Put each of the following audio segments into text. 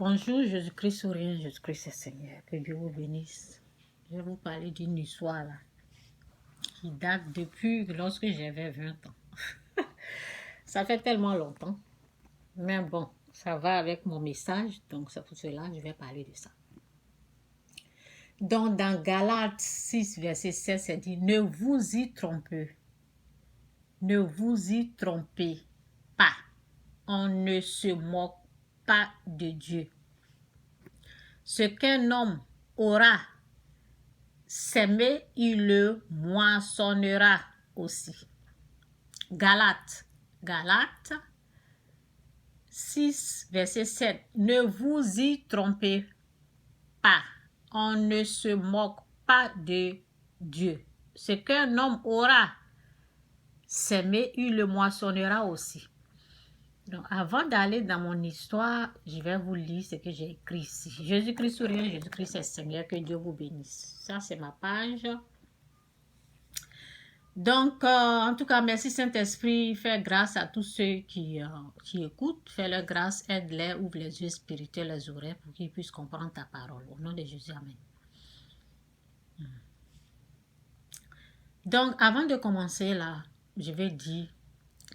Bonjour, Jésus-Christ souriant, Jésus-Christ est Seigneur, que Dieu vous bénisse. Je vais vous parler d'une histoire là, qui date depuis lorsque j'avais 20 ans. Ça fait tellement longtemps, mais bon, ça va avec mon message, donc c'est pour cela que je vais parler de ça. Donc dans Galates 6, verset 16, c'est dit, ne vous y trompez, ne vous y trompez pas, on ne se moque pas de Dieu. Ce qu'un homme aura s'aimer, il le moissonnera aussi. Galates 6, verset 7. Ne vous y trompez pas. On ne se moque pas de Dieu. Ce qu'un homme aura s'aimer, il le moissonnera aussi. Donc, avant d'aller dans mon histoire, je vais vous lire ce que j'ai écrit ici. Jésus-Christ souriant, Jésus-Christ est Seigneur, que Dieu vous bénisse. Ça, c'est ma page. Donc, en tout cas, merci Saint-Esprit, fais grâce à tous ceux qui écoutent, fais-leur grâce, aide-les, ouvre les yeux spirituels, les oreilles, pour qu'ils puissent comprendre ta parole. Au nom de Jésus, Amen. Donc, avant de commencer là, je vais dire,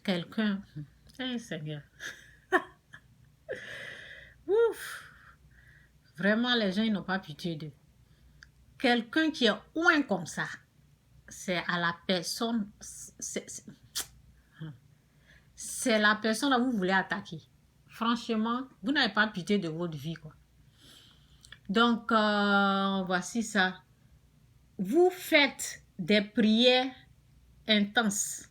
quelqu'un, hey Seigneur, ouf, vraiment les gens, ils n'ont pas pitié d'eux. Quelqu'un qui est ouin comme ça, c'est à la personne, c'est la personne que vous voulez attaquer. Franchement, vous n'avez pas pitié de votre vie, quoi. Donc, voici ça. Vous faites des prières intenses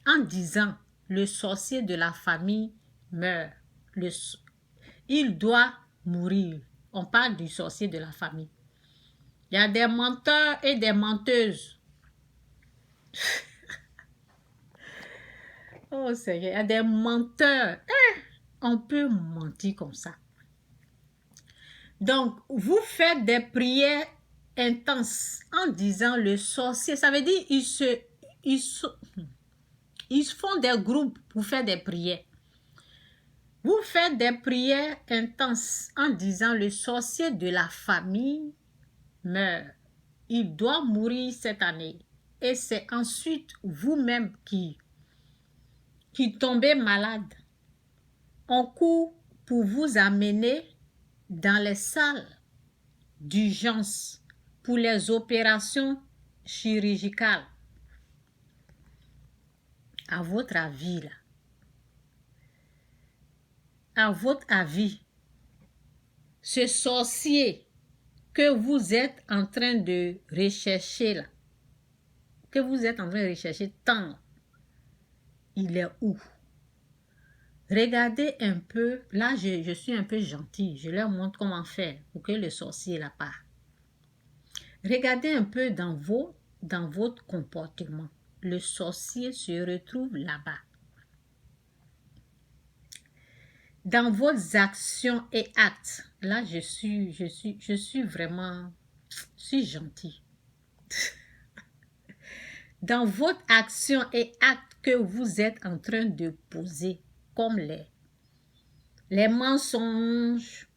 en disant, le sorcier de la famille meurt. Il doit mourir. On parle du sorcier de la famille. Il y a des menteurs et des menteuses. Oh Seigneur, il y a des menteurs. On peut mentir comme ça. Donc, vous faites des prières intenses en disant le sorcier. Ça veut dire ils font des groupes pour faire des prières. Vous faites des prières intenses en disant le sorcier de la famille meurt. Il doit mourir cette année. Et c'est ensuite vous-même qui tombez malade. On court pour vous amener dans les salles d'urgence pour les opérations chirurgicales. À votre avis, là, à votre avis, ce sorcier que vous êtes en train de rechercher là, que vous êtes en train de rechercher tant, il est où? Regardez un peu, là je suis un peu gentille, je leur montre comment faire pour que le sorcier là part. Regardez un peu dans votre comportement. Le sorcier se retrouve là-bas. Dans vos actions et actes, là je suis vraiment, je suis gentille. Dans votre action et actes que vous êtes en train de poser, comme les mensonges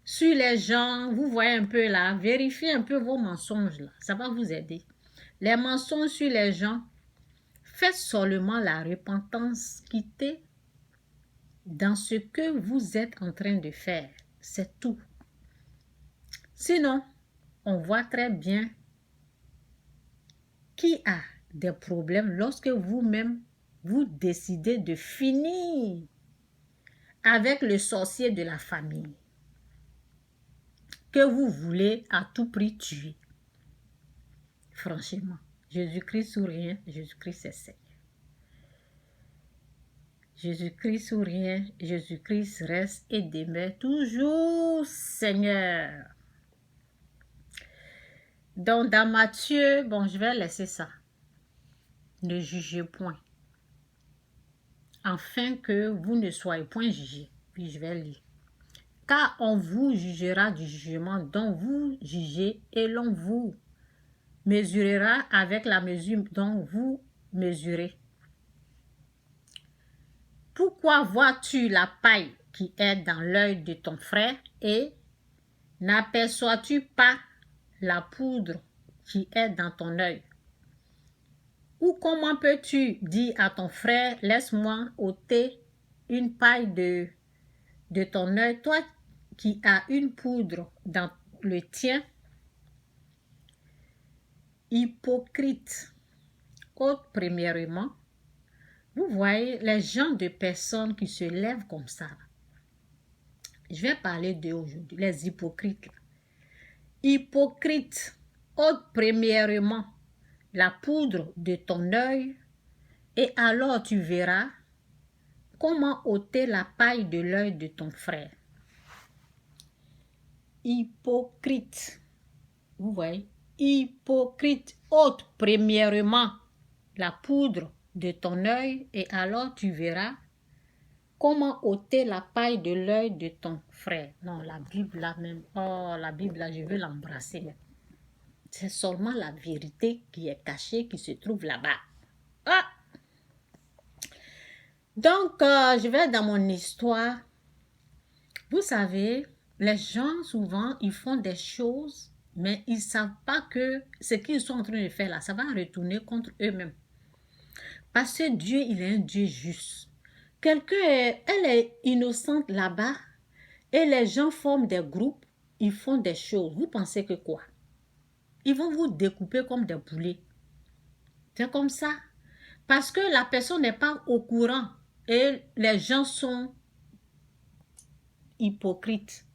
sur les gens, vous voyez un peu là, vérifiez un peu vos mensonges là, ça va vous aider. Les mensonges sur les gens, faites seulement la repentance, quittez dans ce que vous êtes en train de faire, c'est tout. Sinon, on voit très bien qui a des problèmes lorsque vous-même, vous décidez de finir avec le sorcier de la famille que vous voulez à tout prix tuer. Franchement, Jésus-Christ souriant, Jésus-Christ est Seigneur. Jésus-Christ souriant, Jésus-Christ reste et demeure toujours Seigneur. Donc dans Matthieu, bon je vais laisser ça. Ne jugez point, afin que vous ne soyez point jugés. Puis je vais lire. Car on vous jugera du jugement dont vous jugez et l'on vous mesurera avec la mesure dont vous mesurez. Pourquoi vois-tu la paille qui est dans l'œil de ton frère et n'aperçois-tu pas la poudre qui est dans ton œil? Ou comment peux-tu dire à ton frère, laisse-moi ôter une paille de ton œil, toi qui as une poudre dans le tien? Hypocrite. Autre, premièrement, vous voyez les gens de personnes qui se lèvent comme ça. Je vais parler d'eux aujourd'hui, les hypocrites. Hypocrite. Autre, premièrement, la poudre de ton œil, et alors tu verras comment ôter la paille de l'œil de ton frère. Hypocrite. Vous voyez? Hypocrite. Ôte premièrement la poudre de ton œil et alors tu verras comment ôter la paille de l'œil de ton frère. Non, la Bible là même. Oh, la Bible là, je veux l'embrasser. C'est seulement la vérité qui est cachée, qui se trouve là-bas. Ah! Donc, je vais dans mon histoire. Vous savez, les gens, souvent, ils font des choses, mais ils ne savent pas que ce qu'ils sont en train de faire là, ça va retourner contre eux-mêmes. Parce que Dieu, il est un Dieu juste. Elle est innocente là-bas, et les gens forment des groupes, ils font des choses. Vous pensez que quoi? Ils vont vous découper comme des poulets. C'est comme ça. Parce que la personne n'est pas au courant, et les gens sont hypocrite.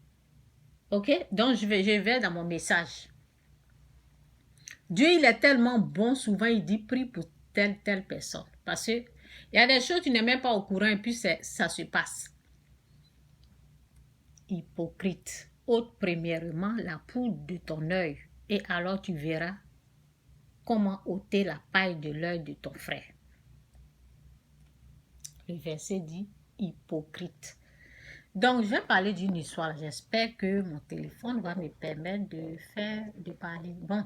Ok? Donc, je vais dans mon message. Dieu, il est tellement bon, souvent, il dit, prie pour telle personne. Parce que il y a des choses, tu n'es même pas au courant, et puis ça se passe. Hypocrite. Ôte premièrement la poudre de ton œil, et alors tu verras comment ôter la paille de l'œil de ton frère. Le verset dit, hypocrite. Donc, je vais parler d'une histoire. J'espère que mon téléphone va me permettre de parler. Bon,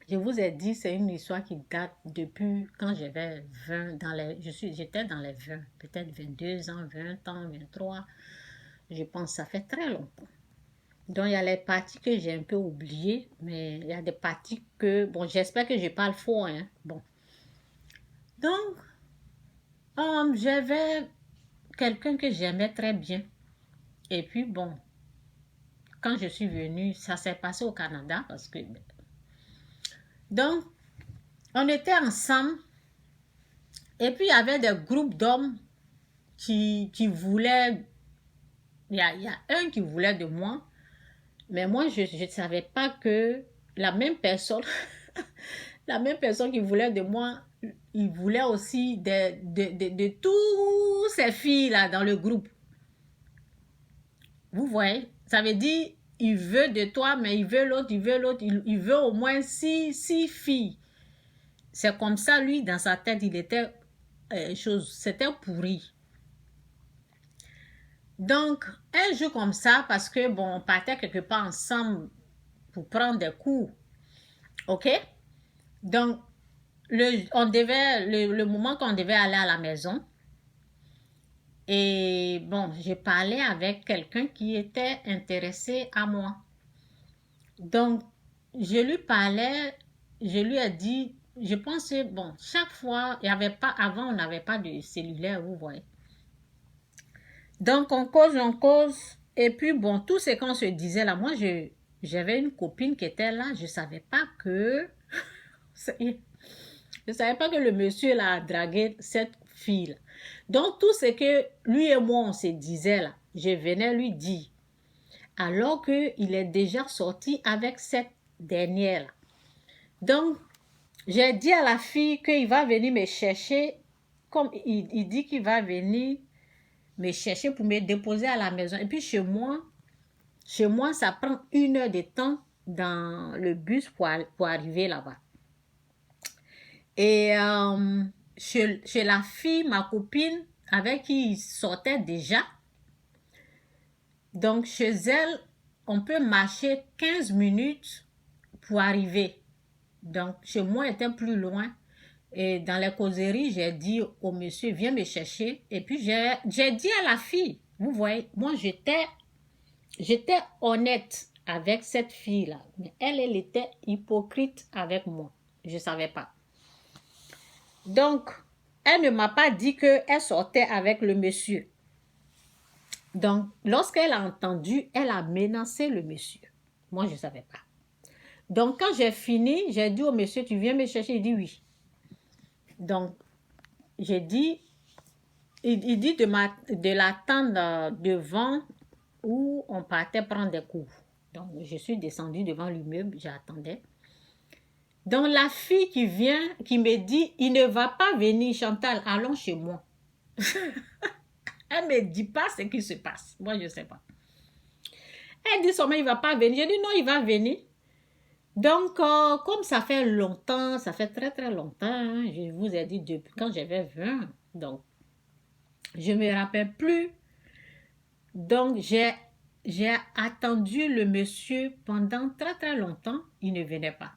je vous ai dit, c'est une histoire qui date depuis quand j'avais 20, j'étais dans les 20, peut-être 22 ans, 20 ans, 23. Je pense que ça fait très longtemps. Donc, il y a les parties que j'ai un peu oubliées, mais il y a des parties que, bon, j'espère que je parle fort, hein. Bon. Donc, j'avais quelqu'un que j'aimais très bien. Et puis, bon, quand je suis venue, ça s'est passé au Canada parce que... Donc, on était ensemble et puis il y avait des groupes d'hommes qui voulaient... Il y a un qui voulait de moi, mais moi, je ne savais pas que la même personne, la même personne qui voulait de moi, il voulait aussi de toutes ces filles-là dans le groupe. Vous voyez, ça veut dire, il veut de toi, mais il veut l'autre, il veut au moins six filles. C'est comme ça, lui, dans sa tête, il était c'était pourri. Donc, un jour comme ça, parce que, bon, on partait quelque part ensemble pour prendre des cours, ok? Donc, le moment qu'on devait aller à la maison, et bon, j'ai parlé avec quelqu'un qui était intéressé à moi. Donc, je lui parlais, je lui ai dit, je pensais, bon, chaque fois, il y avait pas, avant, on n'avait pas de cellulaire, vous voyez. Donc, on cause, et puis, bon, tout ce qu'on se disait là, moi, j'avais une copine qui était là, je ne savais pas que, le monsieur là a dragué cette fille-là. Donc, tout ce que lui et moi, on se disait là, je venais lui dire, alors qu'il est déjà sorti avec cette dernière. Donc, j'ai dit à la fille qu'il va venir me chercher, comme il dit qu'il va venir me chercher pour me déposer à la maison. Et puis chez moi, ça prend 1 heure de temps dans le bus pour arriver là-bas. Et chez la fille, ma copine, avec qui il sortait déjà, donc chez elle, on peut marcher 15 minutes pour arriver. Donc, chez moi, il était plus loin. Et dans les causeries, j'ai dit au monsieur, viens me chercher. Et puis, j'ai dit à la fille, Vous voyez, moi, j'étais honnête avec cette fille-là. Mais elle était hypocrite avec moi. Je ne savais pas. Donc, elle ne m'a pas dit qu'elle sortait avec le monsieur. Donc, lorsqu'elle a entendu, elle a menacé le monsieur. Moi, je ne savais pas. Donc, quand j'ai fini, j'ai dit au monsieur, tu viens me chercher? Il dit oui. Donc, j'ai dit, il dit de l'attendre devant où on partait prendre des cours. Donc, je suis descendue devant l'immeuble, j'attendais. Donc, la fille qui vient, qui me dit, il ne va pas venir, Chantal, allons chez moi. Elle ne me dit pas ce qui se passe. Moi, je ne sais pas. Elle dit seulement, il ne va pas venir. Je dis non, il va venir. Donc, comme ça fait longtemps, ça fait très très longtemps, hein, je vous ai dit depuis quand j'avais 20, donc je ne me rappelle plus. Donc, j'ai attendu le monsieur pendant très très longtemps, il ne venait pas.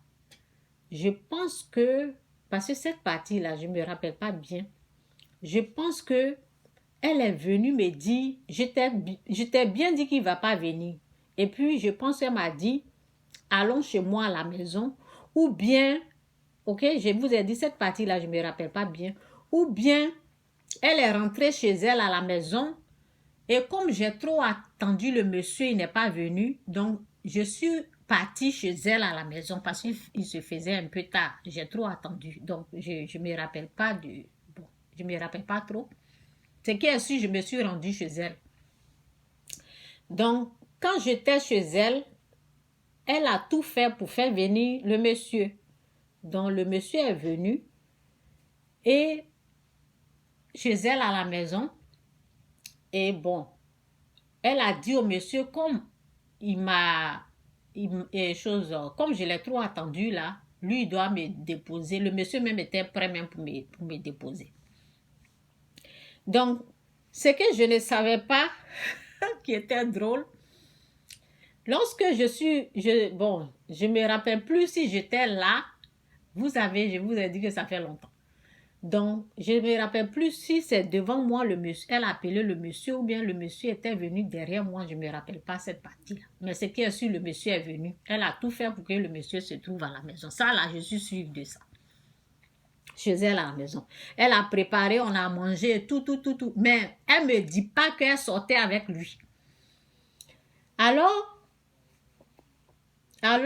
Je pense que, parce que cette partie-là, je ne me rappelle pas bien, je pense que elle est venue me dire, je t'ai bien dit qu'il ne va pas venir. Et puis, je pense qu'elle m'a dit, allons chez moi à la maison, ou bien, ok, je vous ai dit cette partie-là, je ne me rappelle pas bien, ou bien, elle est rentrée chez elle à la maison, et comme j'ai trop attendu le monsieur, il n'est pas venu, donc je suis partie chez elle à la maison parce qu'il se faisait un peu tard, j'ai trop attendu, donc je ne me rappelle pas bon, je me rappelle pas trop. C'est qu'elle su, je me suis rendue chez elle. Donc, quand j'étais chez elle, elle a tout fait pour faire venir le monsieur. Donc, le monsieur est venu et chez elle à la maison. Et bon, elle a dit au monsieur, comme comme je l'ai trop attendu là, lui, il doit me déposer. Le monsieur même était prêt même pour me déposer. Donc, ce que je ne savais pas, qui était drôle, lorsque je me rappelle plus si j'étais là, je vous ai dit que ça fait longtemps. Donc, je ne me rappelle plus si c'est devant moi le monsieur, elle a appelé le monsieur ou bien le monsieur était venu derrière moi, je ne me rappelle pas cette partie-là. Mais c'est qu'elle su, le monsieur est venu. Elle a tout fait pour que le monsieur se trouve à la maison. Ça, là, je suis sûre de ça. Chez elle à la maison. Elle a préparé, on a mangé, tout. Mais elle ne me dit pas qu'elle sortait avec lui. Alors, elle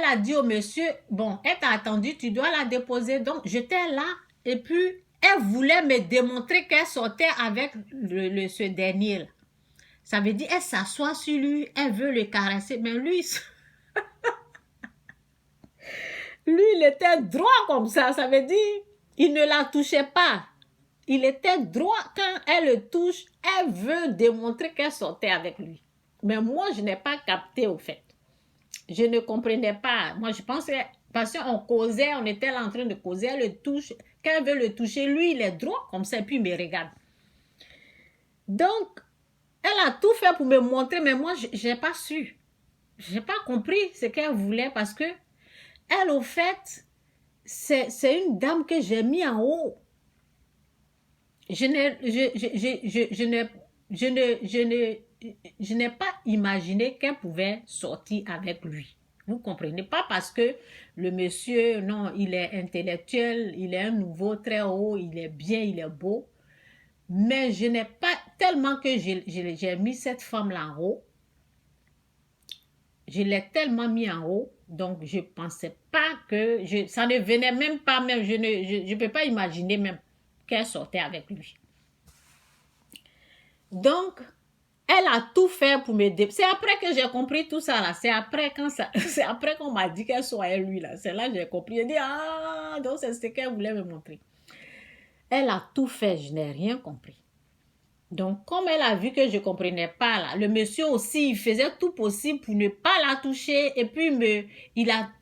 a dit au monsieur, bon, elle t'a attendu, tu dois la déposer. Donc, j'étais là et puis, elle voulait me démontrer qu'elle sortait avec ce dernier-là. Ça veut dire, elle s'assoit sur lui, elle veut le caresser, mais lui, il était droit comme ça. Ça veut dire, il ne la touchait pas. Il était droit quand elle le touche, elle veut démontrer qu'elle sortait avec lui. Mais moi, je n'ai pas capté au fait. Je ne comprenais pas. Moi, je pensais, parce qu'on causait, on était là en train de causer, elle le touche. Quand elle veut le toucher, lui, il est droit comme ça, et puis il me regarde. Donc, elle a tout fait pour me montrer, mais moi, je n'ai pas su. Je n'ai pas compris ce qu'elle voulait parce que, elle, au fait, c'est une dame que j'ai mis en haut. Je n'ai pas imaginé qu'elle pouvait sortir avec lui. Vous comprenez? Pas parce que le monsieur, non, il est intellectuel, il est un nouveau, très haut, il est bien, il est beau. Mais je n'ai pas, tellement que j'ai mis cette femme-là en haut, je l'ai tellement mis en haut, donc je ne pensais pas que, ça ne venait même pas, même, je ne peux pas imaginer même qu'elle sortait avec lui. Donc, elle a tout fait pour me déposer. C'est après que j'ai compris tout ça là. C'est après qu'on m'a dit qu'elle soit lui là. C'est là que j'ai compris. J'ai dit, ah, donc c'est ce qu'elle voulait me montrer. Elle a tout fait, je n'ai rien compris. Donc, comme elle a vu que je ne comprenais pas là, le monsieur aussi, il faisait tout possible pour ne pas la toucher. Et puis, il a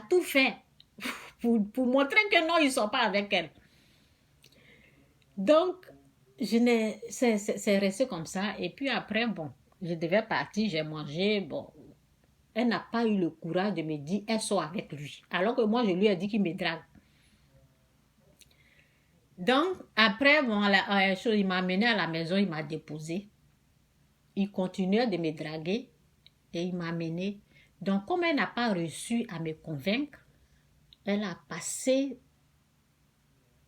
tout fait pour montrer que non, ils ne sont pas avec elle. Donc, c'est resté comme ça. Et puis après, bon, je devais partir, j'ai mangé. Bon, elle n'a pas eu le courage de me dire, elle sort avec lui. Alors que moi, je lui ai dit qu'il me drague. Donc, après, bon, il m'a amené à la maison, il m'a déposé. Il continuait de me draguer et il m'a amené. Donc, comme elle n'a pas réussi à me convaincre, elle a passé,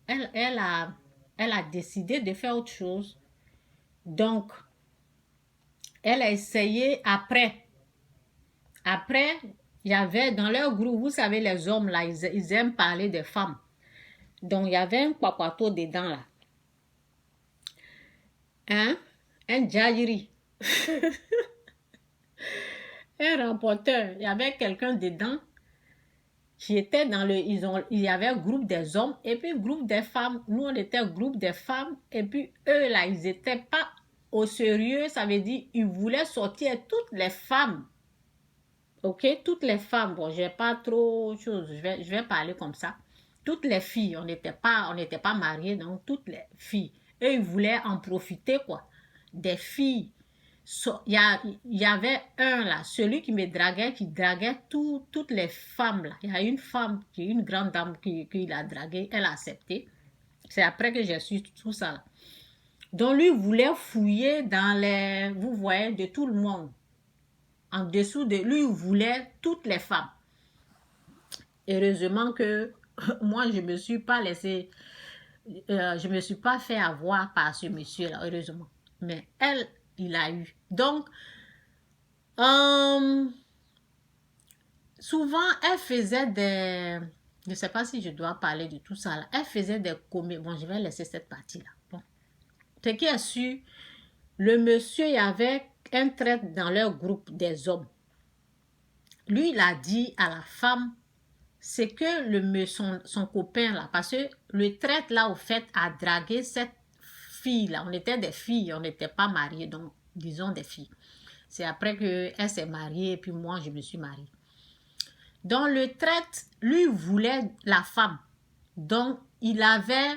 elle, elle a, elle a décidé de faire autre chose. Donc, elle a essayé après. Après, il y avait dans leur groupe, vous savez, les hommes là, ils aiment parler des femmes. Donc, il y avait un papato dedans là. Hein? Un djahiri. Un rapporteur. Il y avait quelqu'un dedans qui était dans le... il y avait un groupe des hommes et puis un groupe des femmes. Nous, on était un groupe des femmes. Et puis, eux là, ils n'étaient pas au sérieux. Ça veut dire ils voulaient sortir toutes les femmes. Ok? Toutes les femmes. Bon, je n'ai pas trop de choses. Je vais parler comme ça. Toutes les filles. On n'était pas mariés. Donc, toutes les filles. Eux, ils voulaient en profiter, quoi. Des filles. Il y avait un là, celui qui me draguait, qui draguait toutes les femmes là. Il y a une femme, une grande dame qui l'a dragué, elle a accepté. C'est après que j'ai su tout ça là. Donc lui voulait fouiller dans les, vous voyez, de tout le monde. En dessous de lui, il voulait toutes les femmes. Heureusement que moi, je me suis pas laissé, je me suis pas fait avoir par ce monsieur là, heureusement. Mais elle, il a eu. Donc, souvent, elle faisait des... Je ne sais pas si je dois parler de tout ça là. Elle faisait des comédies. Bon, je vais laisser cette partie-là. Bon. Ce qui est sûr, le monsieur, il y avait un traître dans leur groupe des hommes. Lui, il a dit à la femme, c'est que son copain là, parce que le traître là, au fait, a dragué cette fille-là. On était des filles, on n'était pas mariés, donc disons des filles. C'est après qu'elle s'est mariée et puis moi, je me suis mariée. Donc, le traître, lui, voulait la femme. Donc, il avait...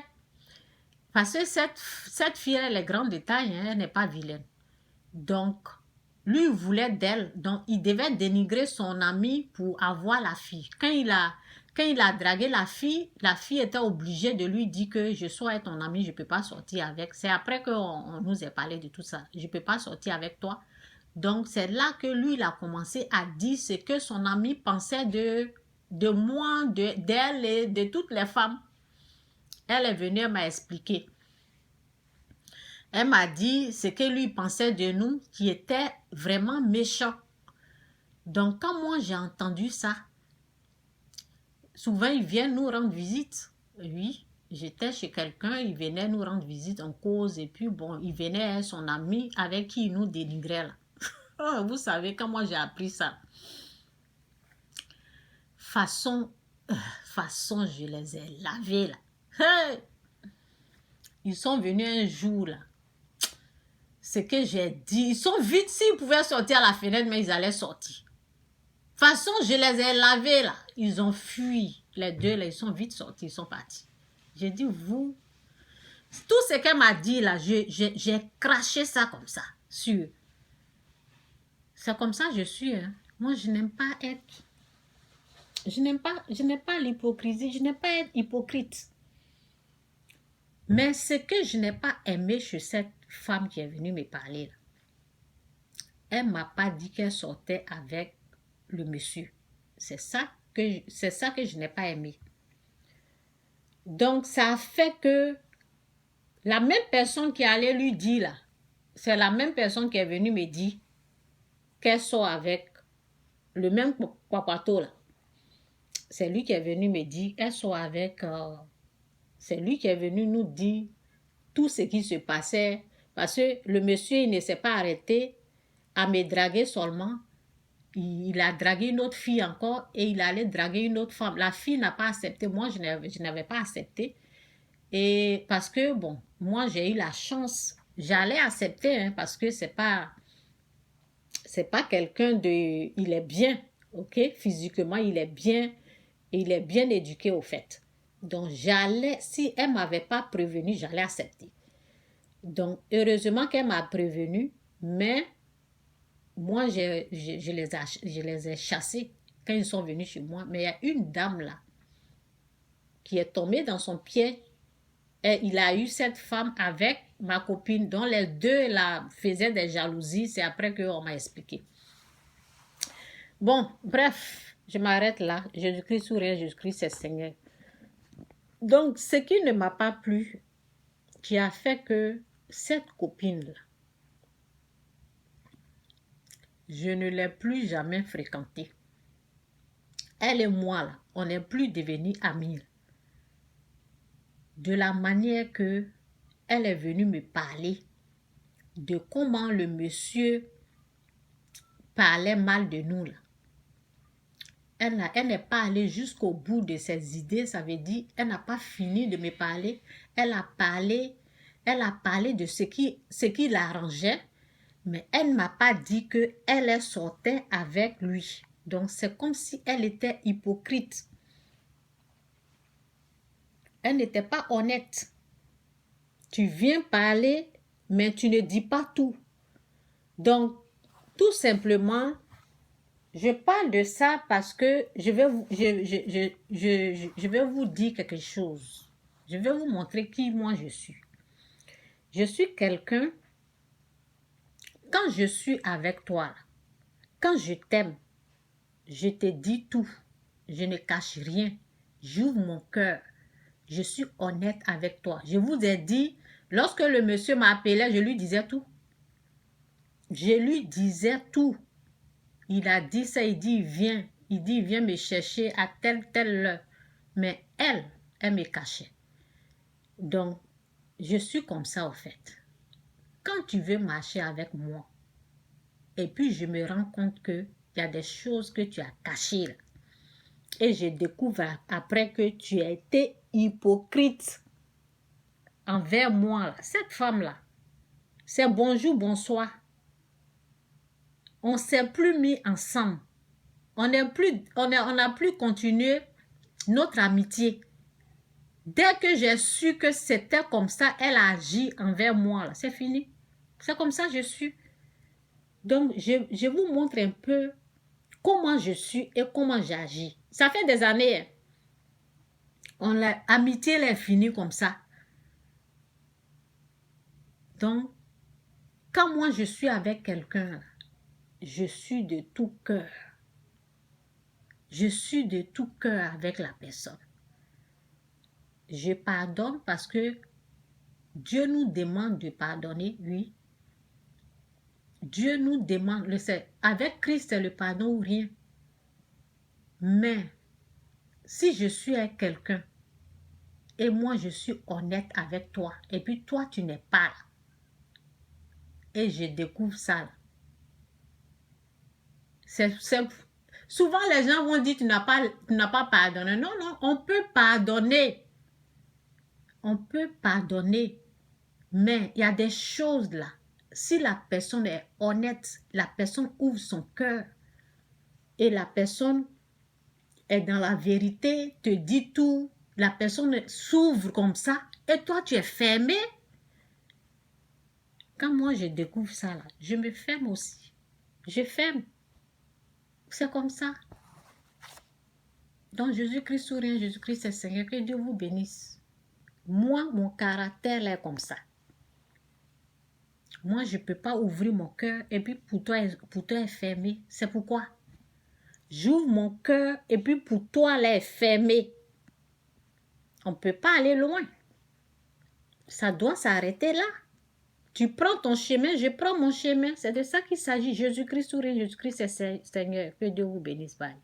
Parce que cette fille, elle est grande de taille, hein, elle n'est pas vilaine. Donc, lui, voulait d'elle. Donc, il devait dénigrer son ami pour avoir la fille. Quand il a dragué la fille était obligée de lui dire que je sois ton ami, je ne peux pas sortir avec. C'est après qu'on nous a parlé de tout ça. Je ne peux pas sortir avec toi. Donc, c'est là que lui, il a commencé à dire ce que son ami pensait de moi, d'elle et de toutes les femmes. Elle est venue, elle m'a expliqué. Elle m'a dit ce que lui pensait de nous, qui était vraiment méchant. Donc, quand moi, j'ai entendu ça, souvent, il vient nous rendre visite. Oui, j'étais chez quelqu'un, il venait nous rendre visite en cause, et puis, bon, il venait son ami avec qui il nous dénigrait là. Oh, vous savez, quand moi j'ai appris ça, façon, je les ai lavés là. Hey! Ils sont venus un jour là. Ce que j'ai dit, ils sont vite, s'ils pouvaient sortir à la fenêtre, mais ils allaient sortir. Façon, je les ai lavés là. Ils ont fui. Les deux là, ils sont vite sortis, ils sont partis. J'ai dit, vous, tout ce qu'elle m'a dit là, j'ai craché ça comme ça, sur. C'est comme ça que je suis. Hein. Moi, je n'aime pas être... Je n'aime pas l'hypocrisie. Je n'aime pas être hypocrite. Mais ce que je n'ai pas aimé chez cette femme qui est venue me parler, là, elle ne m'a pas dit qu'elle sortait avec le monsieur. C'est ça que je n'ai pas aimé. Donc, ça a fait que la même personne qui allait lui dire là, c'est la même personne qui est venue me dire qu'elle sort avec le même papato là. C'est lui qui est venu me dire qu'elle sort avec... c'est lui qui est venu nous dire tout ce qui se passait. Parce que le monsieur, il ne s'est pas arrêté à me draguer seulement. Il a dragué une autre fille encore et il allait draguer une autre femme. La fille n'a pas accepté. Moi, je n'avais pas accepté. Et parce que, bon, moi, j'ai eu la chance. J'allais accepter hein, parce que c'est pas quelqu'un de... Il est bien, ok? Physiquement, il est bien. Et il est bien éduqué au fait. Donc, si elle ne m'avait pas prévenu, j'allais accepter. Donc, heureusement qu'elle m'a prévenu, mais moi, je les ai chassés quand ils sont venus chez moi. Mais il y a une dame là qui est tombée dans son pied. Et il a eu cette femme avec ma copine, dont les deux là faisaient des jalousies. C'est après qu'on m'a expliqué. Bon, bref, je m'arrête là. Jésus-Christ sourire, Jésus-Christ c'est Seigneur. Donc, ce qui ne m'a pas plu, qui a fait que cette copine-là, je ne l'ai plus jamais fréquentée. Elle et moi, là, on n'est plus devenus amis. De la manière que elle est venue me parler de comment le monsieur parlait mal de nous, là. Elle n'est pas allée jusqu'au bout de ses idées, ça veut dire, elle n'a pas fini de me parler. Elle a parlé de ce qui l'arrangeait, mais elle ne m'a pas dit qu'elle sortait avec lui. Donc, c'est comme si elle était hypocrite. Elle n'était pas honnête. Tu viens parler, mais tu ne dis pas tout. Donc, tout simplement, je parle de ça parce que je vais vous dire quelque chose. Je vais vous montrer qui moi je suis. Je suis quelqu'un, quand je suis avec toi, quand je t'aime, je te dis tout. Je ne cache rien. J'ouvre mon cœur. Je suis honnête avec toi. Je vous ai dit, lorsque le monsieur m'appelait, je lui disais tout. Je lui disais tout. Il a dit ça, il dit, viens. Il dit, viens me chercher à telle heure. Mais elle me cachait. Donc, je suis comme ça, au fait. Quand tu veux marcher avec moi, et puis je me rends compte qu'il y a des choses que tu as cachées, là. Et je découvre après que tu as été hypocrite envers moi, là. Cette femme-là, c'est bonjour, bonsoir. On ne s'est plus mis ensemble. On n'a plus continué notre amitié. Dès que j'ai su que c'était comme ça, elle a agi envers moi. C'est fini. C'est comme ça que je suis. Donc, je vous montre un peu comment je suis et comment j'agis. Ça fait des années. L'amitié elle est finie comme ça. Donc, quand moi je suis avec quelqu'un, je suis de tout cœur. Je suis de tout cœur avec la personne. Je pardonne parce que Dieu nous demande de pardonner, oui. Dieu nous demande, avec Christ, c'est le pardon ou rien. Mais, si je suis avec quelqu'un, et moi je suis honnête avec toi, et puis toi tu n'es pas là, et je découvre ça, souvent les gens vont dire tu n'as pas pardonné. Non, non, on peut pardonner. On peut pardonner. Mais il y a des choses là. Si la personne est honnête, la personne ouvre son cœur et la personne est dans la vérité, te dit tout, la personne s'ouvre comme ça et toi tu es fermé. Quand moi je découvre ça là, je me ferme aussi. Je ferme. C'est comme ça. Donc Jésus-Christ sourit, Jésus-Christ est Seigneur, que Dieu vous bénisse. Moi, mon caractère est comme ça. Moi, je ne peux pas ouvrir mon cœur et puis pour toi est fermé. C'est pourquoi j'ouvre mon cœur et puis pour toi, elle est fermée. On ne peut pas aller loin. Ça doit s'arrêter là. Tu prends ton chemin, je prends mon chemin. C'est de ça qu'il s'agit. Jésus-Christ sourit, Jésus-Christ est Seigneur. Que Dieu vous bénisse. Bye.